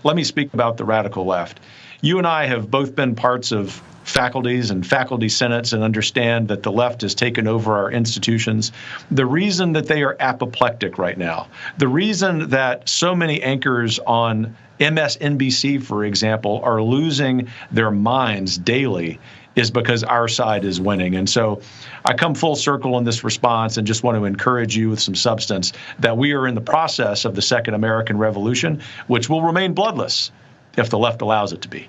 let me speak about the radical left. You and I have both been parts of faculties and faculty senates and understand that the left has taken over our institutions. The reason that they are apoplectic right now, the reason that so many anchors on MSNBC, for example, are losing their minds daily is because our side is winning. And so I come full circle in this response and just want to encourage you with some substance that we are in the process of the Second American Revolution, which will remain bloodless if the left allows it to be.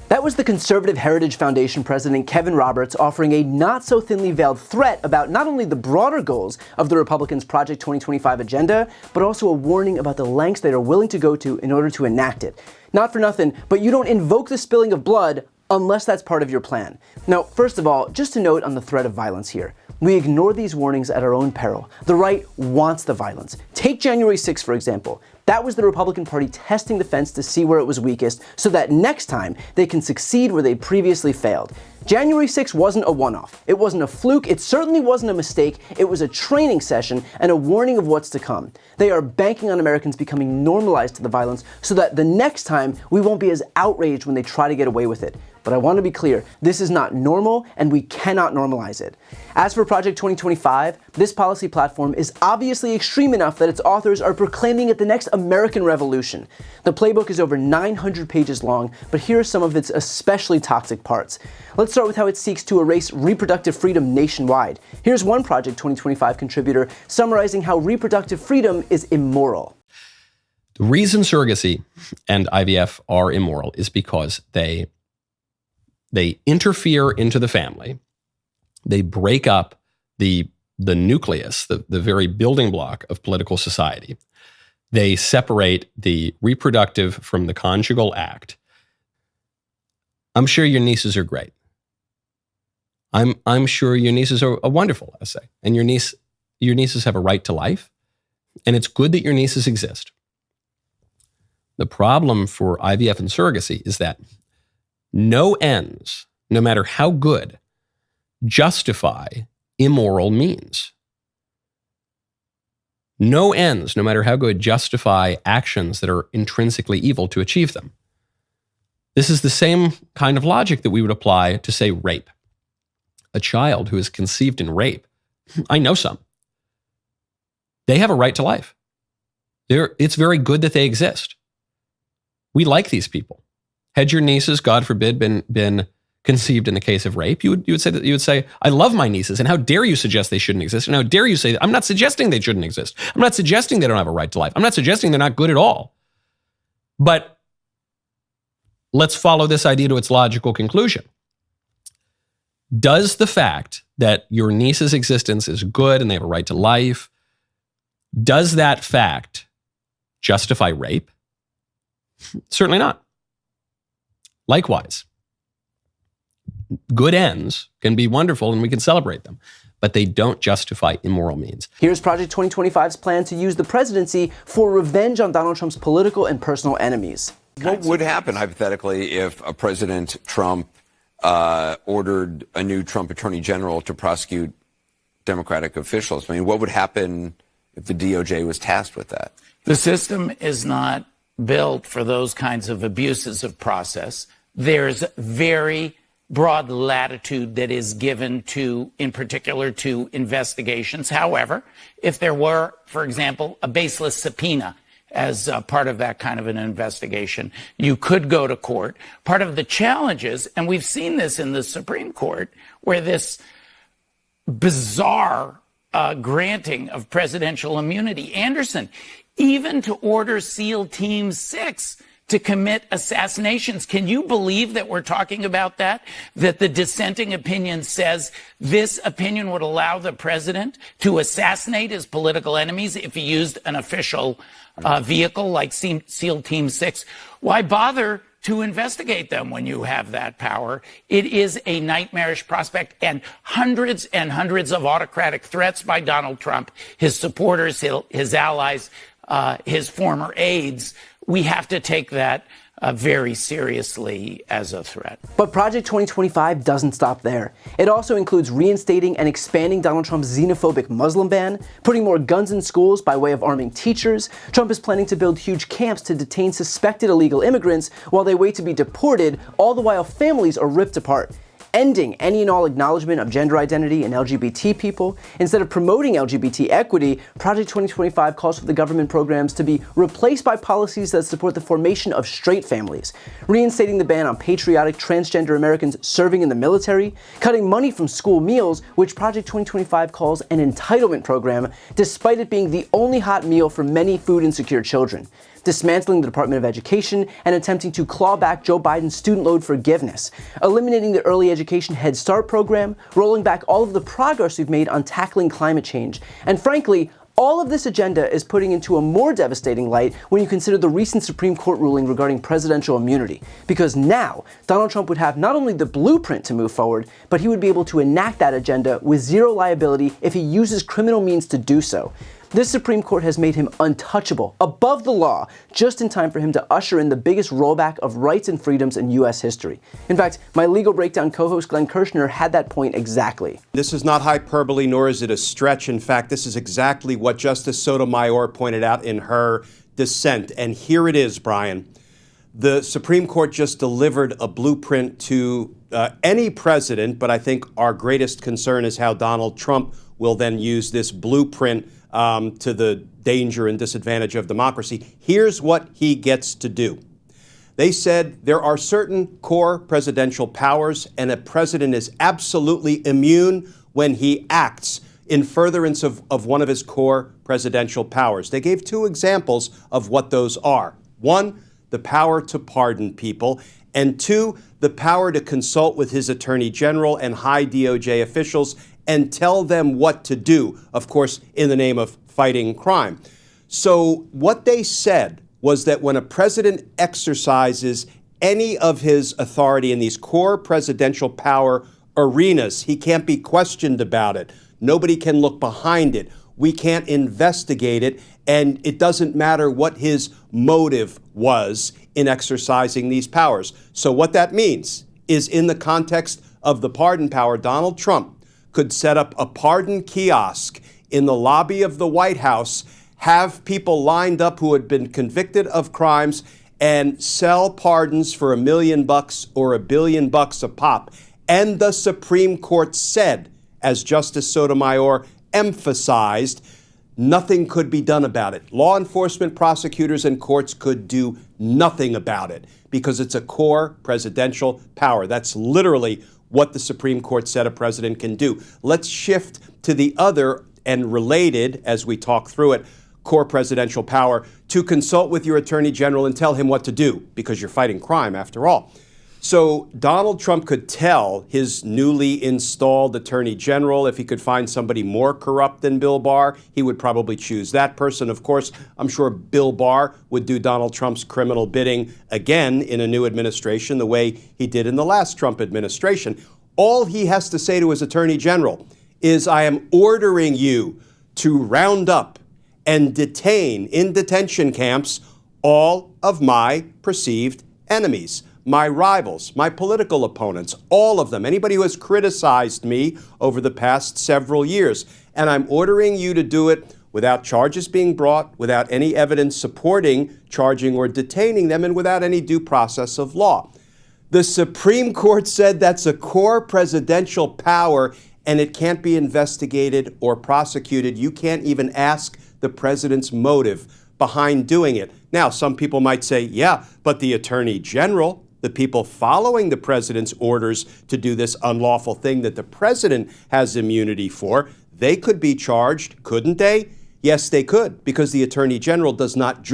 That was the Conservative Heritage Foundation president Kevin Roberts offering a not-so-thinly veiled threat about not only the broader goals of the Republicans' Project 2025 agenda, but also a warning about the lengths they are willing to go to in order to enact it. Not for nothing, but you don't invoke the spilling of blood unless that's part of your plan. Now, first of all, just a note on the threat of violence here. We ignore these warnings at our own peril. The right wants the violence. Take January 6th, for example. That was the Republican Party testing the fence to see where it was weakest so that next time they can succeed where they previously failed. January 6th wasn't a one-off. It wasn't a fluke. It certainly wasn't a mistake. It was a training session and a warning of what's to come. They are banking on Americans becoming normalized to the violence so that the next time we won't be as outraged when they try to get away with it. But I want to be clear, this is not normal and we cannot normalize it. As for Project 2025, this policy platform is obviously extreme enough that its authors are proclaiming it the next American revolution. The playbook is over 900 pages long, but here are some of its especially toxic parts. Let's start with how it seeks to erase reproductive freedom nationwide. Here's one Project 2025 contributor summarizing how reproductive freedom is immoral. The reason surrogacy and IVF are immoral is because they interfere into the family. They break up the nucleus, the very building block of political society. They separate the reproductive from the conjugal act. I'm sure your nieces are great. I'm sure your nieces are wonderful, I say. And your nieces have a right to life. And it's good that your nieces exist. The problem for IVF and surrogacy is that no ends, no matter how good, justify immoral means. No ends, no matter how good, justify actions that are intrinsically evil to achieve them. This is the same kind of logic that we would apply to, say, rape. A child who is conceived in rape, I know some. They have a right to life. It's very good that they exist. We like these people. Had your nieces, God forbid, been conceived in the case of rape, you would say, I love my nieces, and how dare you suggest they shouldn't exist? And how dare you say that? I'm not suggesting they shouldn't exist. I'm not suggesting they don't have a right to life. I'm not suggesting they're not good at all. But let's follow this idea to its logical conclusion. Does the fact that your niece's existence is good and they have a right to life, does that fact justify rape? Certainly not. Likewise, good ends can be wonderful and we can celebrate them, but they don't justify immoral means. Here's Project 2025's plan to use the presidency for revenge on Donald Trump's political and personal enemies. What would happen, hypothetically, if President Trump ordered a new Trump attorney general to prosecute Democratic officials? I mean, what would happen if the DOJ was tasked with that? The system is not built for those kinds of abuses of process. There's very broad latitude that is given to, in particular, to investigations. However, if there were, for example, a baseless subpoena as part of that kind of an investigation, you could go to court. Part of the challenges, and we've seen this in the Supreme Court, where this bizarre granting of presidential immunity, Anderson, even to order SEAL Team 6 to commit assassinations. Can you believe that we're talking about that? That the dissenting opinion says this opinion would allow the president to assassinate his political enemies if he used an official vehicle like SEAL Team 6? Why bother to investigate them when you have that power? It is a nightmarish prospect, and hundreds of autocratic threats by Donald Trump, his supporters, his allies, his former aides, we have to take that very seriously as a threat. But Project 2025 doesn't stop there. It also includes reinstating and expanding Donald Trump's xenophobic Muslim ban, putting more guns in schools by way of arming teachers. Trump is planning to build huge camps to detain suspected illegal immigrants while they wait to be deported, all the while families are ripped apart. Ending any and all acknowledgement of gender identity and LGBT people. Instead of promoting LGBT equity, Project 2025 calls for the government programs to be replaced by policies that support the formation of straight families, reinstating the ban on patriotic transgender Americans serving in the military, cutting money from school meals, which Project 2025 calls an entitlement program, despite it being the only hot meal for many food insecure children, dismantling the Department of Education and attempting to claw back Joe Biden's student loan forgiveness, eliminating the Early Education Head Start program, rolling back all of the progress we've made on tackling climate change, and frankly, all of this agenda is putting into a more devastating light when you consider the recent Supreme Court ruling regarding presidential immunity. Because now, Donald Trump would have not only the blueprint to move forward, but he would be able to enact that agenda with zero liability if he uses criminal means to do so. This Supreme Court has made him untouchable, above the law, just in time for him to usher in the biggest rollback of rights and freedoms in U.S. history. In fact, my Legal Breakdown co-host Glenn Kirshner had that point exactly. This is not hyperbole, nor is it a stretch. In fact, this is exactly what Justice Sotomayor pointed out in her dissent. And here it is, Brian. The Supreme Court just delivered a blueprint to any president, but I think our greatest concern is how Donald Trump will then use this blueprint to the danger and disadvantage of democracy. Here's what he gets to do. They said there are certain core presidential powers, and a president is absolutely immune when he acts in furtherance of one of his core presidential powers. They gave two examples of what those are. One, the power to pardon people, and two, the power to consult with his attorney general and high DOJ officials and tell them what to do, of course, in the name of fighting crime. So what they said was that when a president exercises any of his authority in these core presidential power arenas, he can't be questioned about it. Nobody can look behind it. We can't investigate it. And it doesn't matter what his motive was in exercising these powers. So what that means is, in the context of the pardon power, Donald Trump could set up a pardon kiosk in the lobby of the White House, have people lined up who had been convicted of crimes, and sell pardons for $1 million or $1 billion a pop. And the Supreme Court said, as Justice Sotomayor emphasized, nothing could be done about it. Law enforcement, prosecutors, and courts could do nothing about it because it's a core presidential power. That's literally what the Supreme Court said a president can do. Let's shift to the other and related, as we talk through it, core presidential power to consult with your attorney general and tell him what to do, because you're fighting crime after all. So Donald Trump could tell his newly installed attorney general, if he could find somebody more corrupt than Bill Barr, he would probably choose that person. Of course, I'm sure Bill Barr would do Donald Trump's criminal bidding again in a new administration, the way he did in the last Trump administration. All he has to say to his attorney general is, I am ordering you to round up and detain in detention camps all of my perceived enemies, my rivals, my political opponents, all of them, anybody who has criticized me over the past several years. And I'm ordering you to do it without charges being brought, without any evidence supporting charging or detaining them, and without any due process of law. The Supreme Court said that's a core presidential power, and it can't be investigated or prosecuted. You can't even ask the president's motive behind doing it. Now, some people might say, yeah, but the attorney general, the people following the president's orders to do this unlawful thing that the president has immunity for, they could be charged, couldn't they? Yes, they could, because the attorney general does not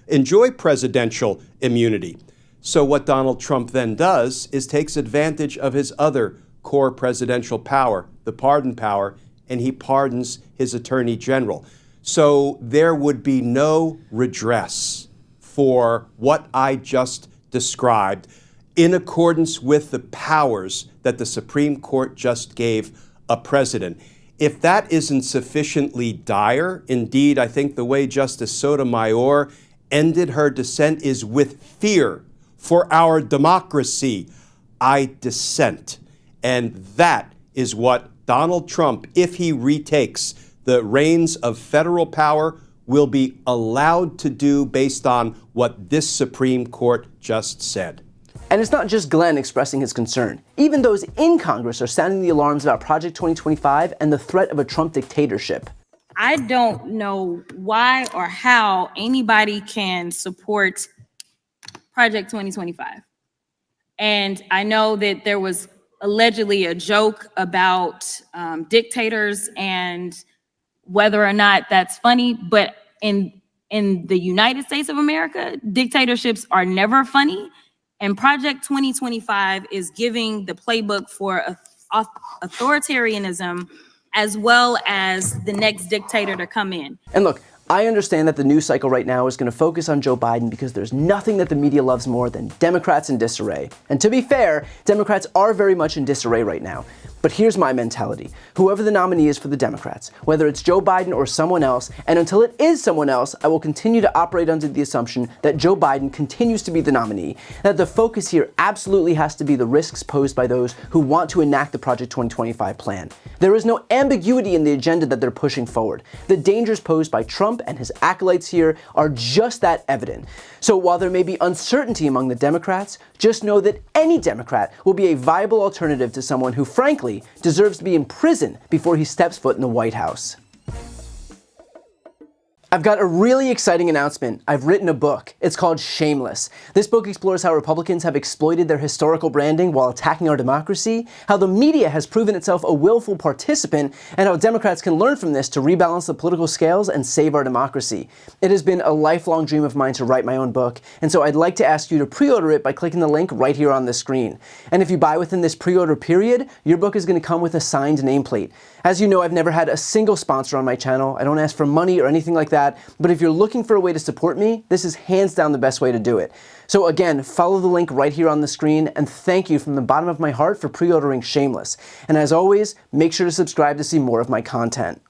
enjoy presidential immunity. So what Donald Trump then does is takes advantage of his other core presidential power, the pardon power, and he pardons his attorney general. So there would be no redress for what I just described in accordance with the powers that the Supreme Court just gave a president. If that isn't sufficiently dire, indeed, I think the way Justice Sotomayor ended her dissent is with fear for our democracy. I dissent. And that is what Donald Trump, if he retakes the reins of federal power, will be allowed to do based on what this Supreme Court just said. And it's not just Glenn expressing his concern. Even those in Congress are sounding the alarms about Project 2025 and the threat of a Trump dictatorship. I don't know why or how anybody can support Project 2025. And I know that there was allegedly a joke about dictators and whether or not that's funny, but in the United States of America, dictatorships are never funny. And Project 2025 is giving the playbook for authoritarianism as well as the next dictator to come in. And look, I understand that the news cycle right now is going to focus on Joe Biden because there's nothing that the media loves more than Democrats in disarray. And to be fair, Democrats are very much in disarray right now. But here's my mentality. Whoever the nominee is for the Democrats, whether it's Joe Biden or someone else, and until it is someone else, I will continue to operate under the assumption that Joe Biden continues to be the nominee, that the focus here absolutely has to be the risks posed by those who want to enact the Project 2025 plan. There is no ambiguity in the agenda that they're pushing forward. The dangers posed by Trump and his acolytes here are just that evident. So while there may be uncertainty among the Democrats, just know that any Democrat will be a viable alternative to someone who, frankly, deserves to be in prison before he steps foot in the White House. I've got a really exciting announcement. I've written a book. It's called Shameless. This book explores how Republicans have exploited their historical branding while attacking our democracy, how the media has proven itself a willful participant, and how Democrats can learn from this to rebalance the political scales and save our democracy. It has been a lifelong dream of mine to write my own book, and so I'd like to ask you to pre-order it by clicking the link right here on the screen. And if you buy within this pre-order period, your book is going to come with a signed nameplate. As you know, I've never had a single sponsor on my channel. I don't ask for money or anything like that, but if you're looking for a way to support me, this is hands down the best way to do it. So again, follow the link right here on the screen, and thank you from the bottom of my heart for pre-ordering Shameless. And as always, make sure to subscribe to see more of my content.